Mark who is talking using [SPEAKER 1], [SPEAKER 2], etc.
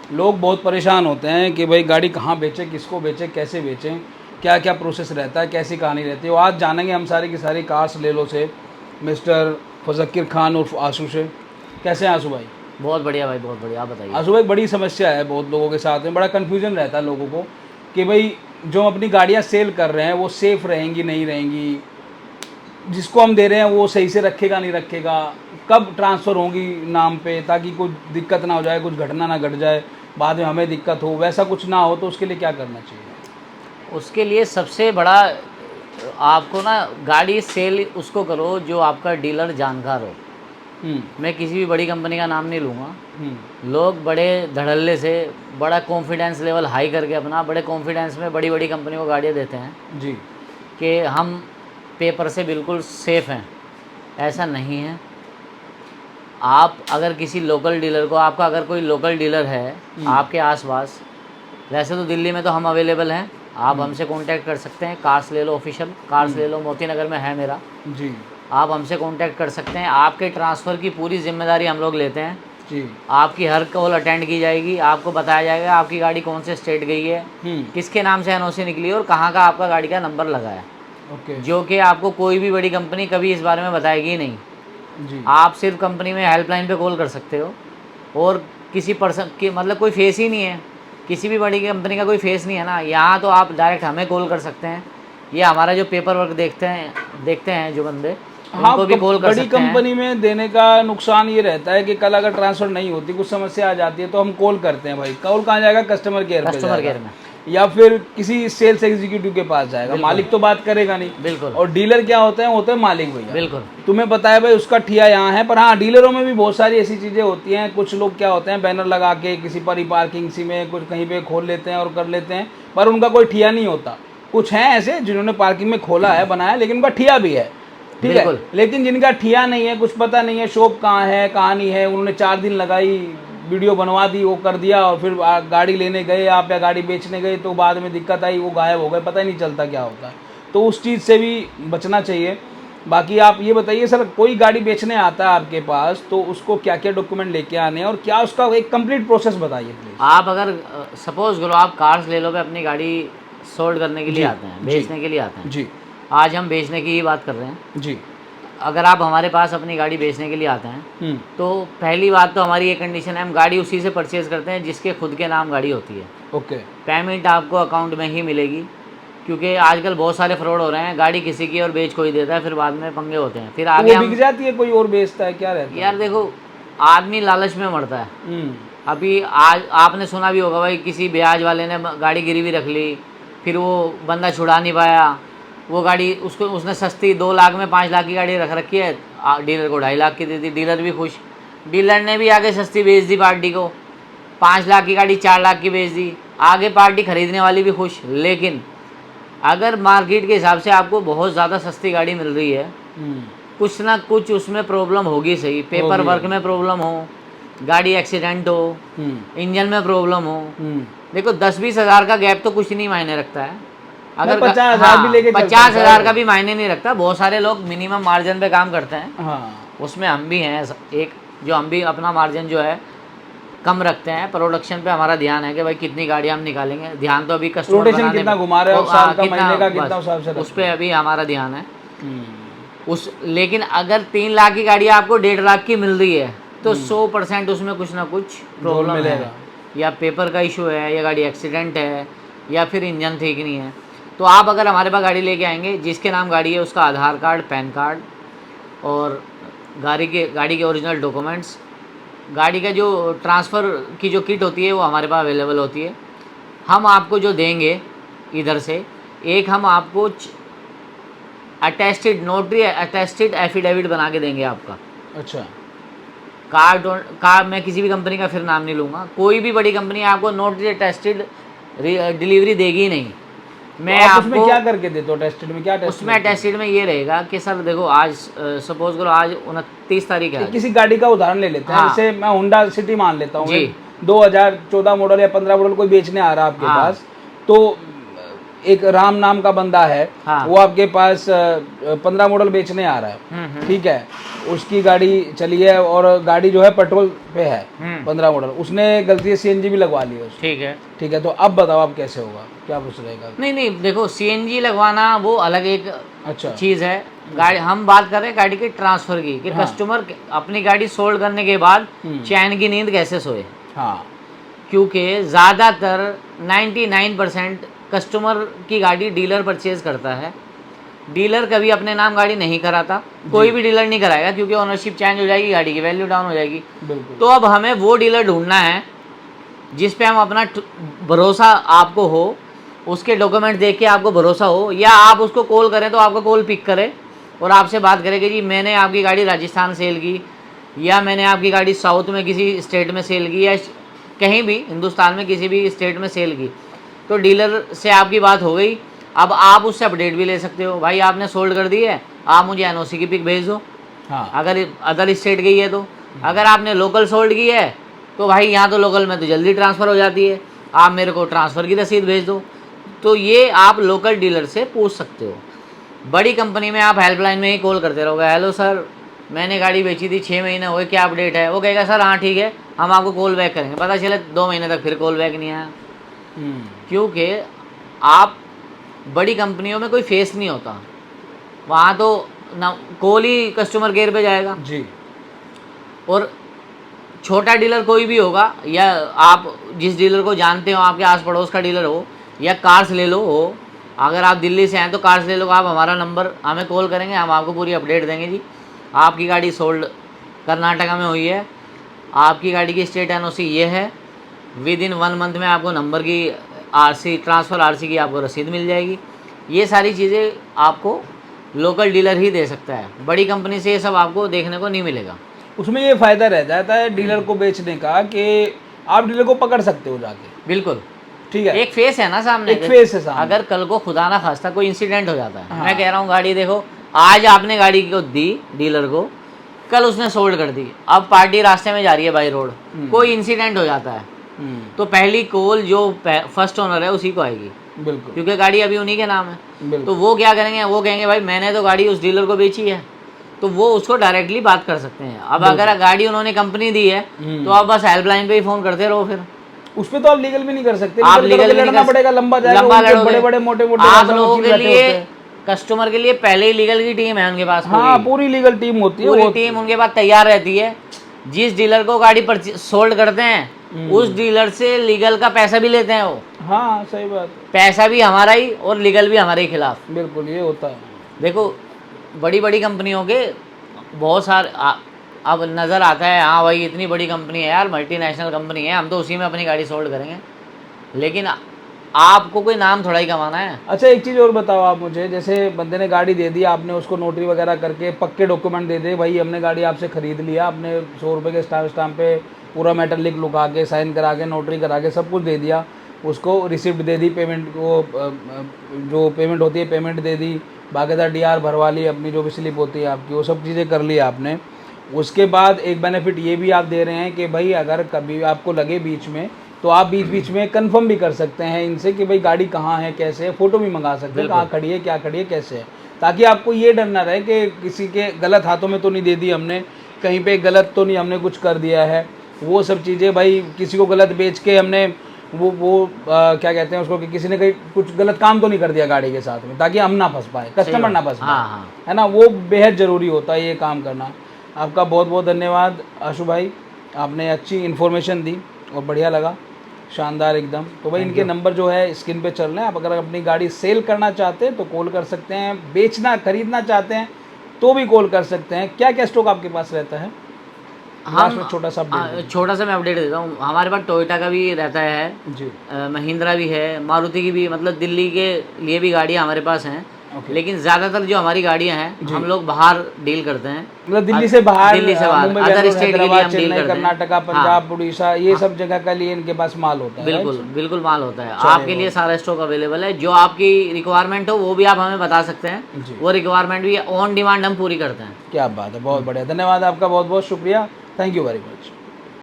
[SPEAKER 1] लोग बहुत परेशान होते हैं कि भाई गाड़ी कहाँ बेचें, किसको बेचें, कैसे बेचें, क्या क्या प्रोसेस रहता है, कैसी कहानी रहती है। वो आज जानेंगे हम सारी की सारी कार्स ले लो से मिस्टर फजक्किर खान उर्फ आशू से। कैसे हैं आशू भाई?
[SPEAKER 2] बहुत बढ़िया भाई, बहुत बढ़िया। आप बताइए।
[SPEAKER 1] आशू भाई, बड़ी समस्या है बहुत लोगों के साथ में, बड़ा कन्फ्यूजन रहता है लोगों को कि भाई जो हम अपनी गाड़ियाँ सेल कर रहे हैं वो सेफ़ रहेंगी नहीं रहेंगी, जिसको हम दे रहे हैं वो सही से रखेगा नहीं रखेगा, कब ट्रांसफ़र होंगी नाम पे, ताकि कुछ दिक्कत ना हो जाए, कुछ घटना ना घट जाए, बाद में हमें दिक्कत हो, वैसा कुछ ना हो। तो उसके लिए क्या करना चाहिए?
[SPEAKER 2] उसके लिए सबसे बड़ा, आपको ना गाड़ी सेल उसको करो जो आपका डीलर जानकार हो। मैं किसी भी बड़ी कंपनी का नाम नहीं लूँगा। लोग बड़े धड़ल्ले से, बड़ा कॉन्फिडेंस लेवल हाई करके अपना बड़े कॉन्फिडेंस में बड़ी बड़ी कंपनी को गाड़ियाँ देते हैं
[SPEAKER 1] जी।
[SPEAKER 2] कि हम पेपर से बिल्कुल सेफ़ हैं। ऐसा नहीं है। आप अगर किसी लोकल डीलर को, आपका अगर कोई लोकल डीलर है आपके आसपास, वैसे तो दिल्ली में तो हम अवेलेबल हैं, आप हमसे कांटेक्ट कर सकते हैं। कार्स ले लो ऑफिशियल, कार्स ले लो, मोती नगर में है मेरा
[SPEAKER 1] जी।
[SPEAKER 2] आप हमसे कांटेक्ट कर सकते हैं। आपके ट्रांसफ़र की पूरी जिम्मेदारी हम लोग लेते हैं
[SPEAKER 1] जी।
[SPEAKER 2] आपकी हर कॉल अटेंड की जाएगी, आपको बताया जाएगा आपकी गाड़ी कौन से स्टेट गई है, किसके नाम से एनओसी निकली है और कहाँ का आपका गाड़ी का नंबर लगा है।
[SPEAKER 1] ओके।
[SPEAKER 2] जो कि आपको कोई भी बड़ी कंपनी कभी इस बारे में बताएगी ही नहीं।
[SPEAKER 1] जी।
[SPEAKER 2] आप सिर्फ कंपनी में हेल्पलाइन पे कॉल कर सकते हो और किसी पर्सन की, मतलब कोई फेस ही नहीं है, किसी भी बड़ी कंपनी का कोई फेस नहीं है ना। यहाँ तो आप डायरेक्ट हमें कॉल कर सकते हैं। ये हमारा जो पेपर वर्क देखते हैं जो बंदे,
[SPEAKER 1] हाँ,
[SPEAKER 2] उनको भी कॉल कर
[SPEAKER 1] बड़ी
[SPEAKER 2] सकते हैं।
[SPEAKER 1] कंपनी में देने का नुकसान ये रहता है कि कल अगर ट्रांसफ़र नहीं होती, कुछ समस्या आ जाती है, तो हम कॉल करते हैं। भाई कॉल कहाँ जाएगा? कस्टमर केयर पे
[SPEAKER 2] कस्टमर
[SPEAKER 1] जाएगा
[SPEAKER 2] केयर में,
[SPEAKER 1] या फिर किसी सेल्स एग्जीक्यूटिव के पास जाएगा। मालिक तो बात करेगा नहीं।
[SPEAKER 2] बिल्कुल।
[SPEAKER 1] और डीलर क्या होते हैं? होते हैं मालिक भैया।
[SPEAKER 2] बिल्कुल।
[SPEAKER 1] तुम्हें पता है भाई उसका ठिया यहाँ है। पर हाँ, डीलरों में भी बहुत सारी ऐसी चीज़ें होती हैं। कुछ लोग क्या होते हैं, बैनर लगा के किसी पर ही पार्किंग सी में कुछ कहीं पे खोल लेते हैं और कर लेते हैं, पर उनका कोई ठिया नहीं होता। कुछ हैं ऐसे जिन्होंने पार्किंग में खोला है, बनाया, लेकिन उनका ठिया भी है, ठीक है। लेकिन जिनका ठिया नहीं है, कुछ पता नहीं है शॉप कहाँ है कहाँ नहीं है, उन्होंने 4 दिन लगाई, वीडियो बनवा दी, वो कर दिया, और फिर गाड़ी लेने गए आप या गाड़ी बेचने गए तो बाद में दिक्कत आई, वो गायब हो गए, पता ही नहीं चलता क्या होता है। तो उस चीज़ से भी बचना चाहिए। बाकी आप ये बताइए सर, कोई गाड़ी बेचने आता है आपके पास तो उसको क्या क्या डॉक्यूमेंट लेके आने हैं और क्या उसका एक कंप्लीट प्रोसेस बताइए प्लीज।
[SPEAKER 2] आप अगर सपोज करो आप कार्स ले लो पे अपनी गाड़ी सोल्ड करने के लिए आते हैं, बेचने के लिए आते हैं
[SPEAKER 1] जी।
[SPEAKER 2] आज हम बेचने की ही बात कर रहे हैं
[SPEAKER 1] जी।
[SPEAKER 2] अगर आप हमारे पास अपनी गाड़ी बेचने के लिए आते हैं तो पहली बात तो हमारी ये कंडीशन है, हम गाड़ी उसी से परचेज़ करते हैं जिसके खुद के नाम गाड़ी होती है।
[SPEAKER 1] ओके।
[SPEAKER 2] पेमेंट आपको अकाउंट में ही मिलेगी, क्योंकि आजकल बहुत सारे फ्रॉड हो रहे हैं। गाड़ी किसी की और बेच कोई देता है, फिर बाद में पंगे होते हैं, फिर आगे
[SPEAKER 1] बिक जाती है, कोई और बेचता है, क्या रहता है?
[SPEAKER 2] यार देखो, आदमी लालच में मरता है। अभी आज आपने सुना भी होगा भाई, किसी ब्याज वाले ने गाड़ी गिरवी रख ली, फिर वो बंदा छुड़ा नहीं पाया, वो गाड़ी उसने सस्ती 2 लाख में 5 लाख की गाड़ी रख रखी है, डीलर को 2.5 लाख की दे दी, डीलर भी खुश, डीलर ने भी आगे सस्ती बेच दी पार्टी को, 5 लाख की गाड़ी 4 लाख की बेच दी, आगे पार्टी खरीदने वाली भी खुश। लेकिन अगर मार्केट के हिसाब से आपको बहुत ज़्यादा सस्ती गाड़ी मिल रही है, कुछ ना कुछ उसमें प्रॉब्लम होगी सही, पेपर वर्क में प्रॉब्लम हो, गाड़ी एक्सीडेंट हो, इंजन में प्रॉब्लम हो। देखो 10-20 हज़ार का गैप तो कुछ नहीं मायने रखता है। अगर
[SPEAKER 1] 50,000 भी लेके
[SPEAKER 2] 50,000 का भी मायने नहीं रखता। बहुत सारे लोग मिनिमम मार्जिन पे काम करते हैं।
[SPEAKER 1] हाँ।
[SPEAKER 2] उसमें हम भी हैं एक, जो हम भी अपना मार्जिन जो है कम रखते हैं। प्रोडक्शन पे हमारा ध्यान है कि भाई कितनी गाड़ियाँ हम निकालेंगे। ध्यान तो अभी कस्टमर बनाने
[SPEAKER 1] कितना घुमा रहे हो, साल का, महीने का कितना, उस
[SPEAKER 2] पर अभी हमारा ध्यान है। लेकिन अगर 3 लाख की गाड़ी आपको 1.5 लाख की मिल रही है तो 100% उसमें कुछ ना कुछ प्रॉब्लम है, या पेपर का इशू है, या गाड़ी एक्सीडेंट है, या फिर इंजन ठीक नहीं है। तो आप अगर हमारे पास गाड़ी लेके आएंगे, जिसके नाम गाड़ी है उसका आधार कार्ड, पैन कार्ड और गाड़ी के ओरिजिनल डॉक्यूमेंट्स, गाड़ी का जो ट्रांसफ़र की जो किट होती है वो हमारे पास अवेलेबल होती है। हम आपको जो देंगे इधर से, एक हम आपको नोटरी अटेस्टेड एफिडेविट बना के देंगे आपका।
[SPEAKER 1] अच्छा।
[SPEAKER 2] कार्ड मैं किसी भी कंपनी का फिर नाम नहीं लूँगा, कोई भी बड़ी कंपनी आपको नोटरी अटेस्टेड डिलीवरी देगी नहीं। मैं
[SPEAKER 1] तो
[SPEAKER 2] आपको
[SPEAKER 1] उसमें क्या करके देते हो? टेस्टेड में क्या?
[SPEAKER 2] उसमें अटेस्टेड में ये रहेगा कि सर देखो, आज सपोज करो आज 29 तारीख है।
[SPEAKER 1] किसी गाड़ी का उदाहरण ले लेते हैं। जैसे मैं होंडा सिटी मान लेता हूँ,
[SPEAKER 2] 2014
[SPEAKER 1] मॉडल या 15 मॉडल कोई बेचने आ रहा है आपके पास, तो एक राम नाम का बंदा है,
[SPEAKER 2] हाँ।
[SPEAKER 1] वो आपके पास 15 मॉडल बेचने आ रहा है, ठीक है, उसकी गाड़ी चली है और गाड़ी जो है पेट्रोल पे है, 15 मॉडल, उसने गलती से सीएनजी भी लगवा ली है उसने,
[SPEAKER 2] ठीक है।
[SPEAKER 1] ठीक है, तो अब बताओ आप कैसे होगा, क्या कुछ रहेगा?
[SPEAKER 2] नहीं नहीं, देखो सीएनजी लगवाना वो अलग एक
[SPEAKER 1] अच्छा,
[SPEAKER 2] चीज़ है। गाड़ी हम बात कर रहे हैं गाड़ी के ट्रांसफ़र की, कि
[SPEAKER 1] हाँ।
[SPEAKER 2] कस्टमर अपनी गाड़ी सोल्ड करने के बाद
[SPEAKER 1] हम्म।
[SPEAKER 2] चैन की नींद कैसे सोए,
[SPEAKER 1] हाँ,
[SPEAKER 2] क्योंकि ज़्यादातर 99% कस्टमर की गाड़ी डीलर परचेज़ करता है। डीलर कभी अपने नाम गाड़ी नहीं कराता, कोई भी डीलर नहीं कराएगा, क्योंकि ओनरशिप चेंज हो जाएगी, गाड़ी की वैल्यू डाउन हो जाएगी।
[SPEAKER 1] बिल्कुल।
[SPEAKER 2] तो अब हमें वो डीलर ढूंढना है जिस पे हम अपना भरोसा आपको हो, उसके डॉक्यूमेंट देख के आपको भरोसा हो, या आप उसको कॉल करें तो आपका कॉल पिक करे और आपसे बात करे कि जी मैंने आपकी गाड़ी राजस्थान सेल की, या मैंने आपकी गाड़ी साउथ में किसी स्टेट में सेल की, या कहीं भी हिंदुस्तान में किसी भी स्टेट में सेल की। तो डीलर से आपकी बात हो गई, अब आप उससे अपडेट भी ले सकते हो, भाई आपने सोल्ड कर दी है, आप मुझे एनओसी की पिक भेज दो,
[SPEAKER 1] हाँ,
[SPEAKER 2] अगर अदर स्टेट गई है तो। अगर आपने लोकल सोल्ड की है तो भाई यहाँ तो लोकल में तो जल्दी ट्रांसफ़र हो जाती है, आप मेरे को ट्रांसफ़र की रसीद भेज दो। तो ये आप लोकल डीलर से पूछ सकते हो। बड़ी कंपनी में आप हेल्पलाइन में ही कॉल करते रहोगे, हेलो सर मैंने गाड़ी बेची थी 6 महीने हो गए, क्या अपडेट है? वो कहेगा सर हाँ ठीक है, हम आपको कॉल बैक करेंगे। पता चले 2 महीने तक फिर कॉल बैक नहीं आया, क्योंकि आप बड़ी कंपनियों में कोई फेस नहीं होता, वहाँ तो ना कॉल ही कस्टमर केयर पे जाएगा
[SPEAKER 1] जी।
[SPEAKER 2] और छोटा डीलर कोई भी होगा, या आप जिस डीलर को जानते हो, आपके आस पड़ोस का डीलर हो, या कार्स ले लो हो, अगर आप दिल्ली से हैं तो कार्स ले लो, आप हमारा नंबर हमें कॉल करेंगे, हम आपको पूरी अपडेट देंगे। जी आपकी गाड़ी सोल्ड कर्नाटका में हुई है, आपकी गाड़ी की स्टेट एनओसी ये है, विद इन 1 मंथ में आपको नंबर की आरसी ट्रांसफ़र आरसी की आपको रसीद मिल जाएगी। ये सारी चीज़ें आपको लोकल डीलर ही दे सकता है, बड़ी कंपनी से ये सब आपको देखने को नहीं मिलेगा।
[SPEAKER 1] उसमें ये फ़ायदा रह जाता है डीलर को बेचने का कि आप डीलर को पकड़ सकते हो जाके,
[SPEAKER 2] बिल्कुल,
[SPEAKER 1] ठीक है,
[SPEAKER 2] एक फेस है ना सामने,
[SPEAKER 1] एक फेस है सामने।
[SPEAKER 2] अगर कल को खुदा ना खास्ता कोई इंसिडेंट हो जाता है,
[SPEAKER 1] हाँ।
[SPEAKER 2] मैं कह रहा हूँ गाड़ी देखो, आज आपने गाड़ी को दी डीलर को, कल उसने सोल्ड कर दी, अब पार्टी रास्ते में जा रही है बाई रोड, कोई इंसिडेंट हो जाता है, तो पहली कॉल जो फर्स्ट ओनर है उसी को आएगी,
[SPEAKER 1] बिल्कुल,
[SPEAKER 2] क्योंकि गाड़ी अभी उन्हीं के नाम है।
[SPEAKER 1] बिल्कुल।
[SPEAKER 2] तो वो क्या करेंगे, वो कहेंगे भाई मैंने तो गाड़ी उस डीलर को बेची है, तो वो उसको डायरेक्टली बात कर सकते हैं। अब अगर गाड़ी उन्होंने कंपनी दी है तो आप बस हेल्पलाइन पे ही फ़ोन करते रहो, फिर
[SPEAKER 1] उस पे तो आप लीगल भी नहीं कर सकते,
[SPEAKER 2] आप लीगल
[SPEAKER 1] लड़ना पड़ेगा, लंबा जाएगा, उनके बड़े-बड़े मोटे-मोटे
[SPEAKER 2] आप लोगों के लिए, कस्टमर के लिए पहले ही लीगल की टीम है उनके पास,
[SPEAKER 1] हाँ पूरी लीगल टीम होती है,
[SPEAKER 2] पूरी टीम उनके पास तैयार रहती है। जिस डीलर को गाड़ी सोल्ड करते हैं उस डीलर से लीगल का पैसा भी लेते हैं वो।
[SPEAKER 1] हाँ सही बात,
[SPEAKER 2] पैसा भी हमारा ही और लीगल भी हमारे खिलाफ।
[SPEAKER 1] बिल्कुल ये होता है।
[SPEAKER 2] देखो बड़ी बड़ी कंपनियों के बहुत सारे अब नज़र आता है, हाँ भाई इतनी बड़ी कंपनी है यार, मल्टीनेशनल कंपनी है, हम तो उसी में अपनी गाड़ी सोल्ड करेंगे, लेकिन आपको कोई नाम थोड़ा ही कमाना है।
[SPEAKER 1] अच्छा एक चीज़ और बताओ आप मुझे, जैसे बंदे ने गाड़ी दे दी, आपने उसको नोटरी वगैरह करके पक्के डॉक्यूमेंट दे दे, भाई हमने गाड़ी आपसे ख़रीद लिया, आपने 100 रुपये के स्टाम्प पे पूरा मैटर लिख लुका के साइन करा के नोटरी करा के सब कुछ दे दिया, उसको रिसिप्ट दे दी, पेमेंट को जो पेमेंट होती है पेमेंट दे दी, बाकायदा डीआर भरवा ली, अपनी जो भी स्लिप होती है आपकी, वो सब चीज़ें कर ली आपने। उसके बाद एक बेनिफिट ये भी आप दे रहे हैं कि भाई अगर कभी आपको लगे बीच में, तो आप बीच बीच में कंफर्म भी कर सकते हैं इनसे कि भाई गाड़ी कहाँ है, कैसे है, फ़ोटो भी मंगा सकते हैं, कहाँ खड़ी है, क्या खड़ी है, कैसे है, ताकि आपको ये डर ना रहे कि किसी के गलत हाथों में तो नहीं दे दी हमने, कहीं पे गलत तो नहीं हमने कुछ कर दिया है। वो सब चीज़ें भाई किसी को गलत बेच के हमने क्या कहते हैं उसको, कि किसी ने कहीं कुछ गलत काम तो नहीं कर दिया गाड़ी के साथ में, ताकि हम ना फंस पाए, कस्टमर ना फंस पाए, है ना, वो बेहद ज़रूरी होता है ये काम करना। आपका बहुत बहुत धन्यवाद आशु भाई, आपने अच्छी इन्फॉर्मेशन दी और बढ़िया लगा, शानदार एकदम। तो भाई इनके नंबर जो है स्क्रीन पे चल रहे हैं, आप अगर अपनी गाड़ी सेल करना चाहते हैं तो कॉल कर सकते हैं, बेचना खरीदना चाहते हैं तो भी कॉल कर सकते हैं। क्या क्या स्टॉक आपके पास रहता है?
[SPEAKER 2] हम
[SPEAKER 1] छोटा सा
[SPEAKER 2] मैं अपडेट देता हूँ। हमारे पास टोयोटा का भी रहता है
[SPEAKER 1] जी,
[SPEAKER 2] महिंद्रा भी है, मारुति की भी, मतलब दिल्ली के लिए भी गाड़ियाँ हमारे पास हैं। लेकिन ज़्यादातर जो हमारी गाड़ियाँ हैं हम लोग बाहर डील करते हैं,
[SPEAKER 1] मतलब दिल्ली से बाहर,
[SPEAKER 2] अदर स्टेट के लिए हम डील करते हैं,
[SPEAKER 1] कर्नाटका, पंजाब, उड़ीसा, ये सब जगह का लिए इनके पास माल होता है।
[SPEAKER 2] बिल्कुल बिल्कुल माल होता है, आपके लिए सारा स्टॉक अवेलेबल है। जो आपकी रिक्वायरमेंट हो वो भी आप हमें बता सकते हैं, वो रिक्वायरमेंट भी ऑन डिमांड हम पूरी करते हैं।
[SPEAKER 1] क्या बात है, बहुत बढ़िया, धन्यवाद आपका, बहुत बहुत शुक्रिया, थैंक यू वेरी मच।